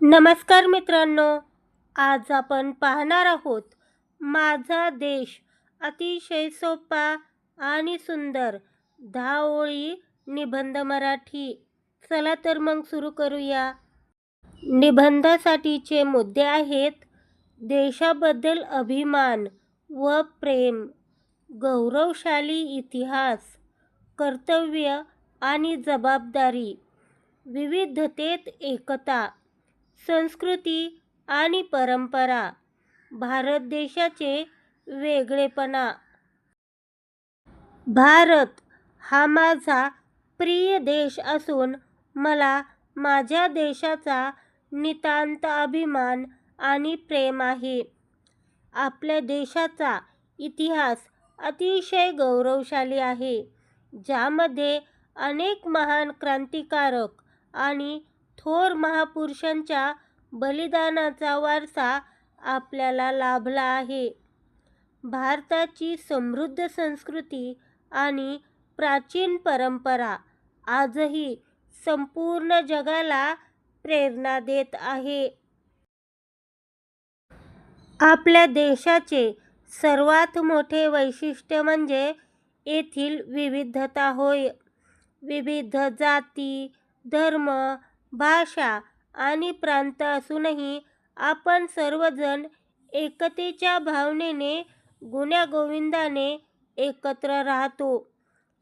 नमस्कार मित्रांनो, आज आपण पाहणार आहोत माझा देश. अतिशय सोपा आणि सुंदर 10 ओळी निबंध मराठी. चला तर मग सुरू करूया. निबंधासाठीचे मुद्दे आहेत: देशाबद्दल अभिमान व प्रेम, गौरवशाली इतिहास, कर्तव्य आणि जबाबदारी, विविधतेत एकता, संस्कृती आणि परंपरा, भारत देशाचे वेगळेपणा. भारत हा माझा प्रिय देश असून मला माझ्या देशाचा नितांत अभिमान आणि प्रेम आहे. आपल्या देशाचा इतिहास अतिशय गौरवशाली आहे, ज्यामध्ये अनेक महान क्रांतिकारक आणि थोर महापुरुषांच्या बलिदानाचा वारसा आपल्याला लाभला आहे. भारताची समृद्ध संस्कृती आणि प्राचीन परंपरा आजही संपूर्ण जगाला प्रेरणा देत आहे. आपल्या देशाचे सर्वात मोठे वैशिष्ट्य म्हणजे येथील विविधता होय. विविध जाती, धर्म, भाषा आणि प्रांत असूनही आपण सर्वजण एकतेच्या भावनेने गुण्यागोविंदाने एकत्र राहतो.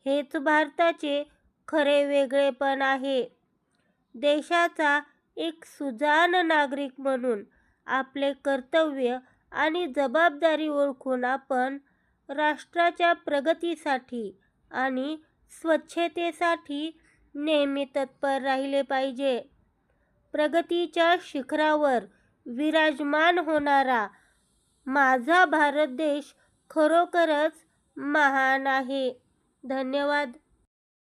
हेच भारताचे खरे वेगळेपण आहे. देशाचा एक सुजाण नागरिक म्हणून आपले कर्तव्य आणि जबाबदारी ओळखून आपण राष्ट्राच्या प्रगतीसाठी आणि स्वच्छतेसाठी नेहमी तत्पर राहिले पाहिजे. प्रगतीच्या शिखरावर विराजमान होणारा माझा भारत देश खरोखरच महान आहे. धन्यवाद.